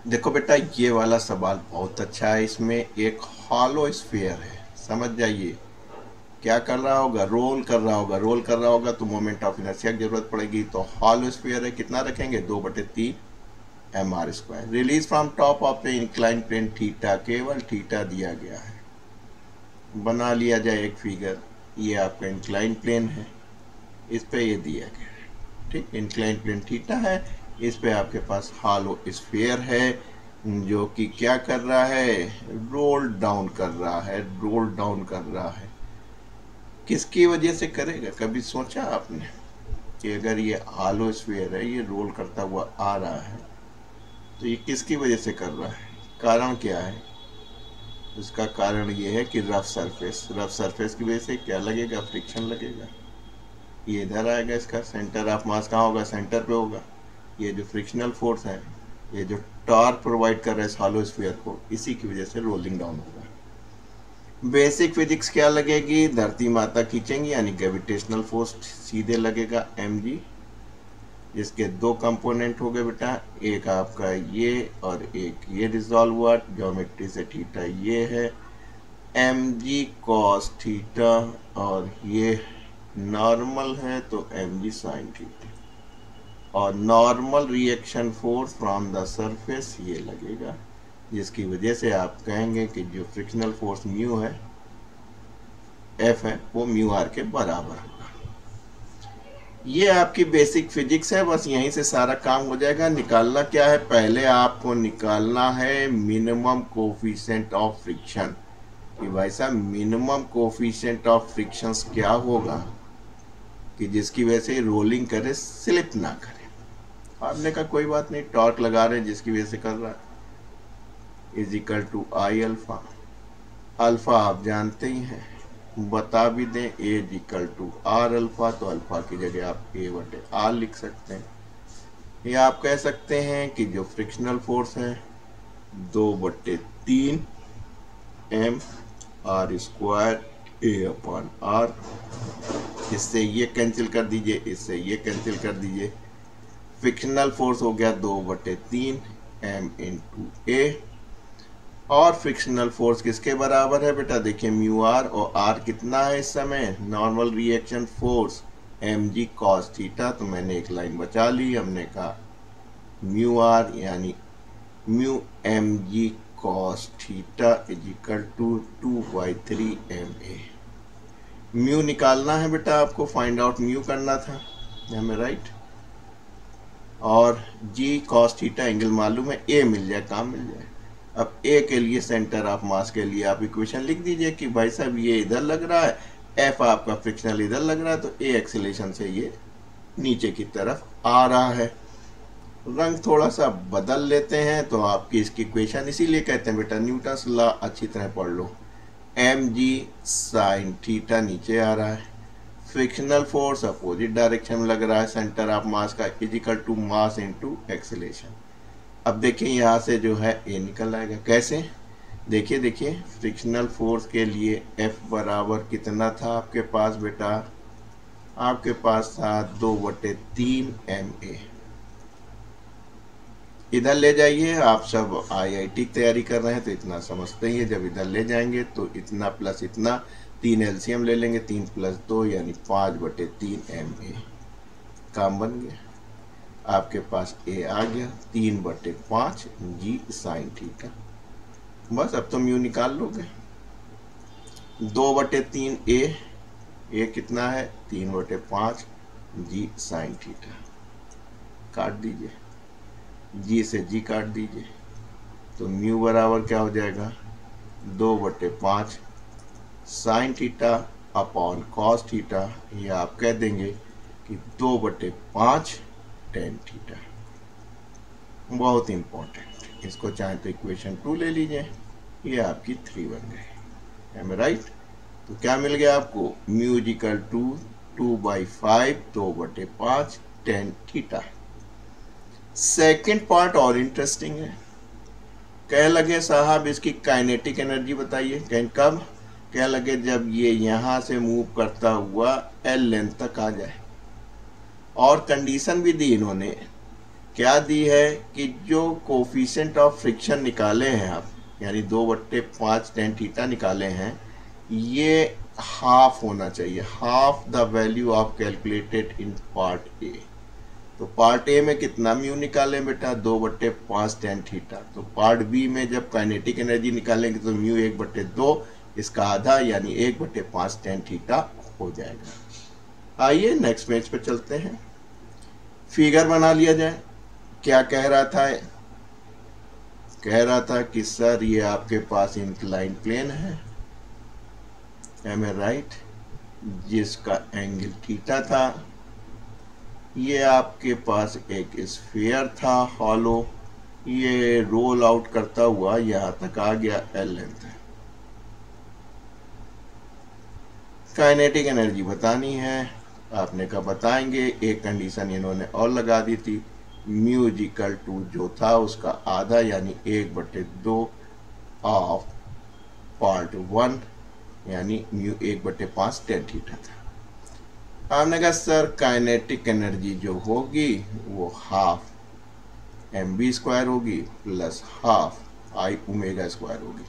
देखो बेटा, ये वाला सवाल बहुत अच्छा है। इसमें एक हॉलो स्फीयर है, समझ जाइए। क्या कर रहा होगा? रोल कर रहा होगा। रोल कर रहा होगा तो मोमेंट ऑफ इनर्शिया की जरूरत पड़ेगी। तो हॉलो स्फीयर है, कितना रखेंगे? 2/3 mr²। Release from top of the incline plane theta, केवल थीटा दिया गया है। बना लिया जाए एक फिगर। ये आपका इंक्लाइन प्लेन है, इस पे ये दिया गया है। ठीक, इंक्लाइन प्लेन थीटा है, इस पे आपके पास हॉलो स्फीयर है जो कि क्या कर रहा है? रोल डाउन कर रहा है। रोल डाउन कर रहा है। किसकी वजह से करेगा? कभी सोचा आपने कि अगर ये हॉलो स्फीयर है, ये रोल करता हुआ आ रहा है, तो ये किसकी वजह से कर रहा है? कारण क्या है? इसका कारण ये है कि रफ सरफेस की वजह से क्या लगेगा? फ्रिक्शन लगेगा। ये इधर आएगा, इसका सेंटर ऑफ मास कहाँ होगा? सेंटर पे होगा। ये जो फ्रिक्शनल फोर्स है, ये जो टॉर्क प्रोवाइड कर रहा है हॉलो स्फीयर को, इसी की वजह से रोलिंग डाउन होगा। बेसिक फिजिक्स क्या लगेगी? धरती माता खींचेंगी, यानी ग्रेविटेशनल फोर्स सीधे लगेगा mg। इसके दो कंपोनेंट हो गए बेटा, एक आपका ये और एक ये रिजॉल्व हुआ। ज्योमेट्री से थीटा ये है mg cos थीटा, और ये नॉर्मल है तो mg sin थीटा। और normal reaction force from the surface ये लगेगा, जिसकी वजह से आप कहेंगे कि जो फ्रिक्शनल फोर्स म्यू है, एफ है, वो म्यू आर के बराबर होगा। ये आपकी बेसिक फिजिक्स है, बस यहीं से सारा काम हो जाएगा। निकालना क्या है? पहले आपको निकालना है मिनिमम कोफिशिएंट ऑफ फ्रिक्शन, कि भाई साहब मिनिमम कोफिशिएंट ऑफ फ्रिक्शन क्या होगा कि जिसकी वजह से रोलिंग करे, स्लिप ना करे। आपने कहा कोई बात नहीं, टॉर्क लगा रहे हैं जिसकी वजह से कर रहा है, is equal to I alpha. Alpha आप जानते ही हैं, बता भी दें, a is equal to r alpha, तो अल्फा की जगह आप A/R लिख सकते हैं। या आप कह सकते हैं कि जो फ्रिक्शनल फोर्स है 2/3 mr², A/R। इससे ये कैंसिल कर दीजिए, इससे ये कैंसिल कर दीजिए। फ्रिक्शनल फोर्स हो गया 2/3 m × A। और फ्रिक्शनल फोर्स किसके बराबर है बेटा? देखिए म्यू आर, और आर कितना है इस समय? Normal reaction force mg cos theta. तो मैंने एक लाइन बचा ली, हमने कहा म्यू आर यानी mu mg cos theta is equal to 2/3 ma। Mu निकालना है बेटा, आपको फाइंड आउट म्यू करना था हमें, राइट। और g cos थीटा एंगल मालूम है, a मिल जाए, काम मिल जाए। अब ए के लिए, सेंटर ऑफ मास के लिए आप इक्वेशन लिख दीजिए कि भाई साहब ये इधर लग रहा है, एफ आपका फ्रिक्शनल इधर लग रहा है, तो ए एक्सीलरेशन से ये नीचे की तरफ आ रहा है। रंग थोड़ा सा बदल लेते हैं तो आपकी इसकी इक्वेशन, इसीलिए कहते हैं बेटा न्यूटन्स लॉ अच्छी तरह पढ़ लो। mg sin थीटा नीचे आ रहा है, फ्रिक्शनल फोर्स अपोजिट डायरेक्शन में लग रहा है, सेंटर ऑफ मास का is equal to mass into acceleration. अब देखिए यहाँ से जो है ए निकल आएगा। कैसे? देखिए देखिए, फ्रिक्शनल फोर्स के लिए एफ बराबर कितना था आपके पास बेटा? आपके पास था 2/3 ma। इधर ले जाइए, आप सब आईआईटी की तैयारी कर रहे हैं तो इतना समझते ही है। जब इधर ले जाएंगे तो इतना प्लस इतना, 3 एलसीएम ले लेंगे, 3 + 2 यानी 5/3 ma। काम बन गया, आपके पास ए आ गया 3/5 g sin थीटा। बस अब तो म्यू निकाल लोगे। 2/3 ए कितना है? 3/5 g sin थीटा। काट दीजिए, जी से जी काट दीजिए, तो म्यू बराबर क्या हो जाएगा? 2/5 sign theta upon cos theta, या आप कह देंगे कि 2/5 टेन थीटा। बहुत इंपॉर्टेंट, इसको चाहे तो इक्वेशन 2 ले लीजिए, ये आपकी 3 बन गई, एम राइट। तो क्या मिल गया आपको? Mu is equal to 2/5 2/5 tan theta. Second part और इंटरेस्टिंग है। कह लगे साहब इसकी काइनेटिक एनर्जी बताइए। कहें कब? कह लगे जब ये यहाँ से मूव करता हुआ एल लेंथ तक आ जाए। और कंडीशन भी दी इन्होंने क्या दी है कि जो कोफिशिएंट ऑफ फ्रिक्शन निकाले हैं आप, यानी 2/5 tan थीटा निकाले हैं, ये हाफ होना चाहिए, half the value of calculated in part A. तो पार्ट ए में कितना म्यू निकालें बेटा, 2/5 tan थीटा। तो पार्ट बी में जब काइनेटिक एनर्जी निकालेंगे तो म्यू 1/2, इसका आधा यानी 1/5 tan थीटा हो जाएगा। आइए नेक्स्ट पेज पे चलते हैं, फिगर बना लिया जाए। क्या कह रहा था कि सर ये आपके पास इंक्लाइन प्लेन है, एम ए राइट, जिसका एंगल थीटा था। ये आपके पास एक स्फीयर था हॉलो, ये रोल आउट करता हुआ यहाँ तक आ गया, एल लेंथ है। काइनेटिक एनर्जी बतानी है, आपने कहा बताएंगे। एक कंडीशन इन्होंने और लगा दी थी, म्यू इक्वल टू जो था उसका आधा यानी 1/2 ऑफ पार्ट 1, यानी म्यू 1/5 tan थीटा था। हमने कहा सर काइनेटिक एनर्जी जो होगी वो हाफ mv² होगी प्लस हाफ I⍵² होगी।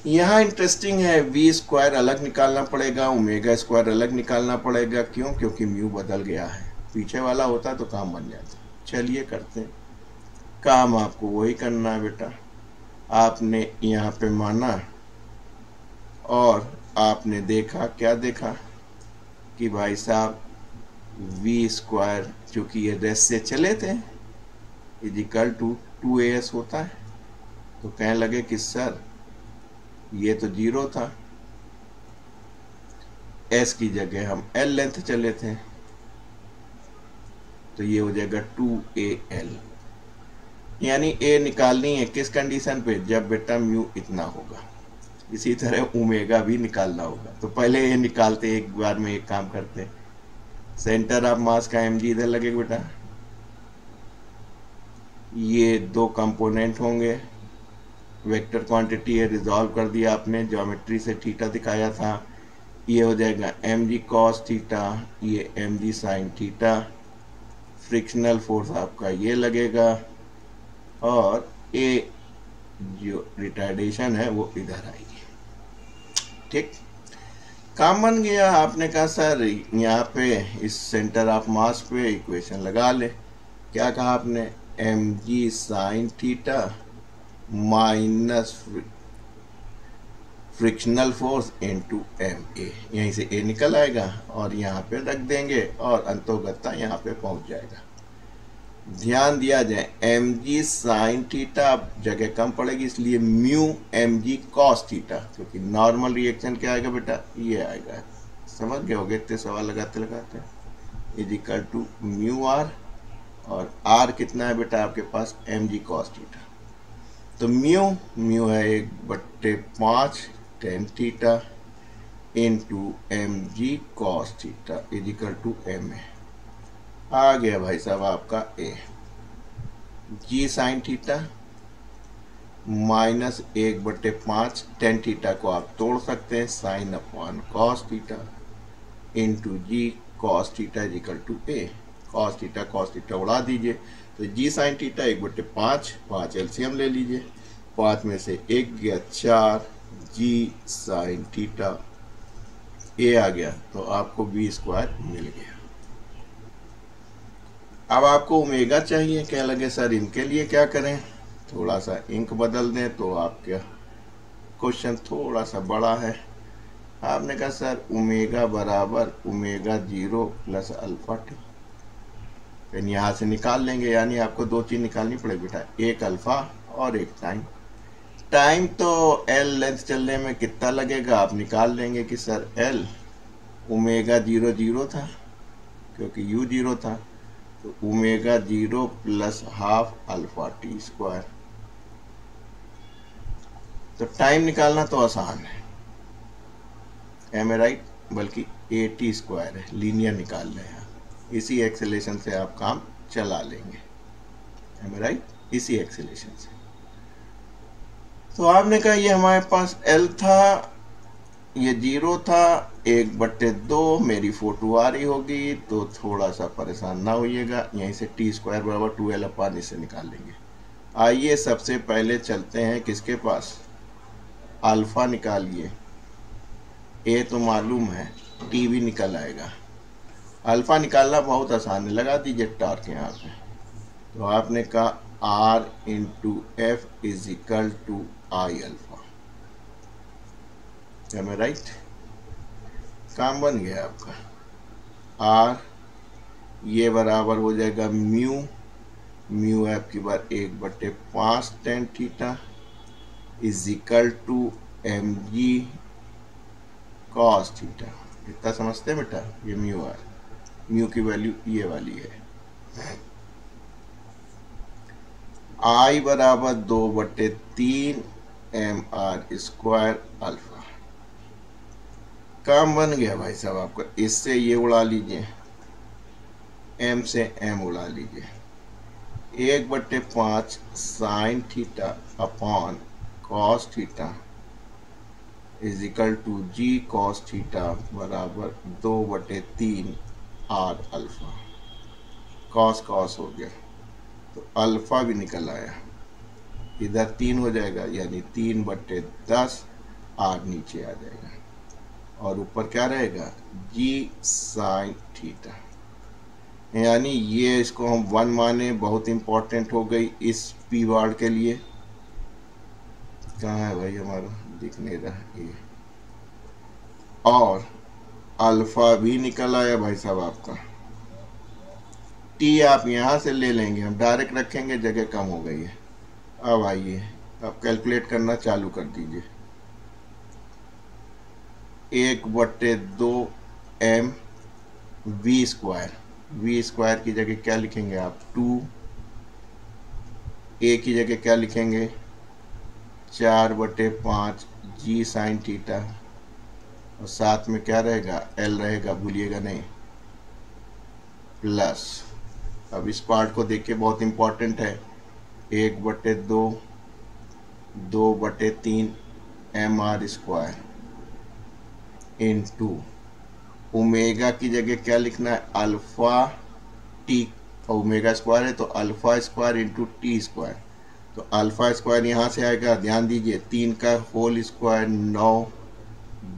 यहाँ इंटरेस्टिंग है, v² अलग निकालना पड़ेगा, ω² अलग निकालना पड़ेगा। क्यों? क्योंकि म्यू बदल गया है, पीछे वाला होता तो काम बन जाता। चलिए करते हैं काम, आपको वही करना है बेटा। आपने यहाँ पे माना और आपने देखा, क्या देखा कि भाई साहब v² चूँकि ये रेस से चले थे इजिकल टू 2as होता है, तो कहने लगे कि सर ये तो 0 था, s की जगह हम l लेंथ चले थे, तो ये हो जाएगा 2al, यानी a निकालनी है किस कंडीशन पे, जब बेटा म्यू इतना होगा। इसी तरह ओमेगा भी निकालना होगा, तो पहले ये निकालते, एक बार में एक काम करते। सेंटर ऑफ मास का mg इधर लगेगा बेटा, ये 2 कंपोनेंट होंगे, वेक्टर क्वांटिटी है, रिजॉल्व कर दिया आपने, ज्योमेट्री से थीटा दिखाया था। ये हो जाएगा mg cos थीटा, ये mg sin theta, frictional force आपका ये लगेगा, और a जो रिटार्डेशन है वो इधर आएगी। ठीक, काम बन गया। आपने कहा सर यहाँ पे इस सेंटर ऑफ मास पे इक्वेशन लगा ले। क्या कहा आपने, mg sin theta minus frictional force into ma, यहीं से a निकल आएगा और यहाँ पे रख देंगे और अंतोगत्ता यहाँ पे पहुँच जाएगा। ध्यान दिया जाए, mg sin थीटा जगह कम पड़ेगी, इसलिए म्यू mg cos थीटा, क्योंकि नॉर्मल रिएक्शन क्या आएगा बेटा, ये आएगा। समझ गए होगे, इतने सवाल लगाते लगाते। Is equal to mu R, और आर कितना है बेटा आपके पास, mg cos थीटा। तो म्यू है 1/5 tan theta into mg cos theta is equal to ma। आ गया भाई साहब आपका a। g sin theta minus 1/5 tan theta को आप तोड़ सकते हैं, sin upon cos theta into g cos theta is equal to a। cos theta उड़ा दीजिए, तो g sin थीटा 1/5, 5 एलसीएम ले लीजिए, 5 में से 1 गया 4, g sin थीटा a आ गया, तो आपको v² मिल गया। अब आपको ओमेगा चाहिए, क्या लगे सर इनके लिए क्या करें, थोड़ा सा इंक बदल दें, तो आपका क्वेश्चन थोड़ा सा बड़ा है। आपने कहा सर ओमेगा बराबर ω0 प्लस अल्फा t, फिर यहाँ से निकाल लेंगे, यानी आपको 2 चीज़ निकालनी पड़ेगी बेटा, एक अल्फा और एक टाइम। टाइम तो एल लेंथ चलने में कितना लगेगा आप निकाल लेंगे कि सर एल ω0 0 था, क्योंकि u 0 था, तो ω0 प्लस हाफ अल्फा t²। तो टाइम निकालना तो आसान है, एम ए राइट, बल्कि at² है, लीनियर निकाल रहे हैं, इसी एक्सेलेरेशन से आप काम चला लेंगे, एम ए राइट, इसी एक्सेलेरेशन से। तो आपने कहा ये हमारे पास L था, ये 0 था, 1/2 मेरी फोटो आ रही होगी, तो थोड़ा सा परेशान ना होइएगा। यहीं से टी स्क्वायर बराबर 2l/, इसे निकाल लेंगे। आइए सबसे पहले चलते हैं किसके पास, अल्फा निकालिए। ए तो मालूम है, टी भी निकल आएगा। अल्फा निकालना बहुत आसान है, लगा दीजिए टॉर्क यहाँ पे। तो आपने कहा R into F is equal to I alpha. क्या मैं राइट? काम बन गया आपका। R ये बराबर हो जाएगा म्यू एफ की बार 1/5 tan theta is equal to mg cos theta. इतना समझते हैं बेटा? ये म्यू की वैल्यू ये वाली है। I बराबर 2/3 mr स्क्वायर अल्फा। काम बन गया भाई साहब आपका। इससे ये उड़ा लीजिए, m से m उड़ा लीजिए। 1/5 sine theta upon cos theta is equal to g cos theta बराबर 2/3 r अल्फा। कॉस कॉस हो गया तो अल्फा भी निकल आया, इधर 3 हो जाएगा, यानी 3/10 r नीचे आ जाएगा और ऊपर क्या रहेगा, जी साइन थीटा। यानी ये इसको हम 1 माने, बहुत इंपॉर्टेंट हो गई इस पी वार्ड के लिए। कहाँ है भाई हमारा, दिख नहीं रहा ये। और अल्फा भी निकल आया भाई साहब आपका। टी आप यहाँ से ले लेंगे, हम डायरेक्ट रखेंगे, जगह कम हो गई है। अब आइए अब कैलकुलेट करना चालू कर दीजिए। 1/2 m v स्क्वायर की जगह क्या लिखेंगे आप, 2। a की जगह क्या लिखेंगे, 4/5 जी साइन थीटा, और साथ में क्या रहेगा, l रहेगा, भूलिएगा नहीं, प्लस। अब इस पार्ट को देखिए, बहुत इंपॉर्टेंट है। 1/2 2/3 mr स्क्वायर इंटू ओमेगा की जगह क्या लिखना है, अल्फा टी। ओमेगा स्क्वायर है तो alpha square into T square. तो अल्फा स्क्वायर यहाँ से आएगा, ध्यान दीजिए, 3 का होल स्क्वायर 9,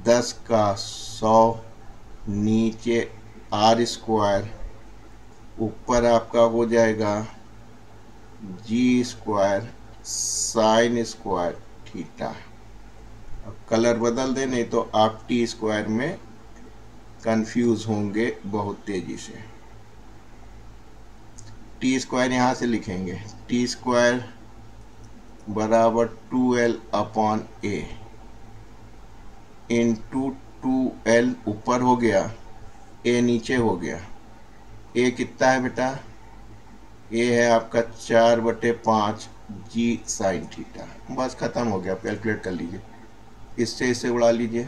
10 का 100, नीचे आर स्क्वायर, ऊपर आपका हो जाएगा जी स्क्वायर साइन स्क्वायर थीटा। अब कलर बदल दे, नहीं तो आप टी स्क्वायर में कंफ्यूज होंगे बहुत तेजी से। टी स्क्वायर यहाँ से लिखेंगे, टी स्क्वायर बराबर 2l/a इंटू 2l ऊपर हो गया, a नीचे हो गया। a कितना है बेटा, a है आपका 4/5 जी साइन थीटा। बस खत्म हो गया, कैलकुलेट कर लीजिए, इससे इसे उड़ा लीजिए।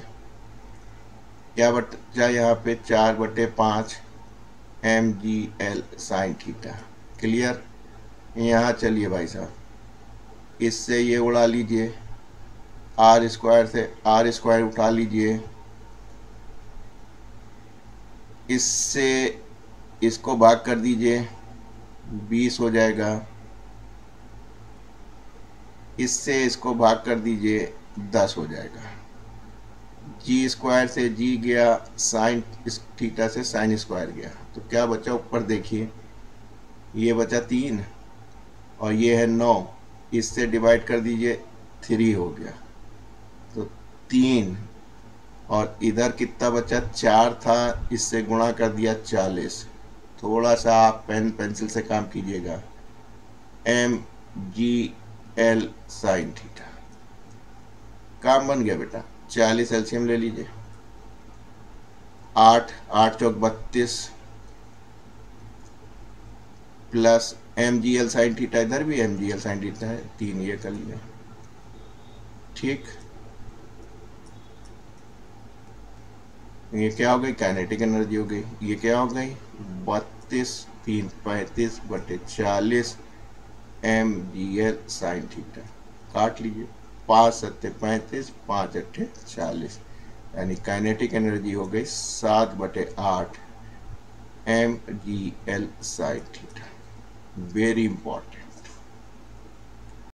क्या बचा यहाँ पे, 4/5 mgl साइन थीटा। क्लियर? यहाँ चलिए भाई साहब, इससे ये उड़ा लीजिए, आर स्क्वायर से आर स्क्वायर उठा लीजिए, इससे इसको भाग कर दीजिए, 20 हो जाएगा। इससे इसको भाग कर दीजिए, 10 हो जाएगा। जी स्क्वायर से जी गया, साइन थीटा से साइन स्क्वायर गया, तो क्या बचा ऊपर देखिए, ये बचा 3 और ये है 9, इससे डिवाइड कर दीजिए, 3 हो गया। तो 3 और इधर कितना बचा, 4 था, इससे गुणा कर दिया 40। थोड़ा सा आप पेन पेंसिल से काम कीजिएगा, mgl साइन थीटा। काम बन गया बेटा। 40 एलसीएम ले लीजिए, 8 8 चौक 32 प्लस mgl साइन थीटा, इधर भी mgl साइन थीटा है, 3 ये कर लिया। ठीक, ये क्या हो गई, काइनेटिक एनर्जी हो गई। ये क्या हो गई, 32 3 35/40 mgl साइन थीटा। काट लीजिए, 5 7 35, 5 8 40। यानी काइनेटिक एनर्जी हो गई 7/8 mgl sine theta. Very important.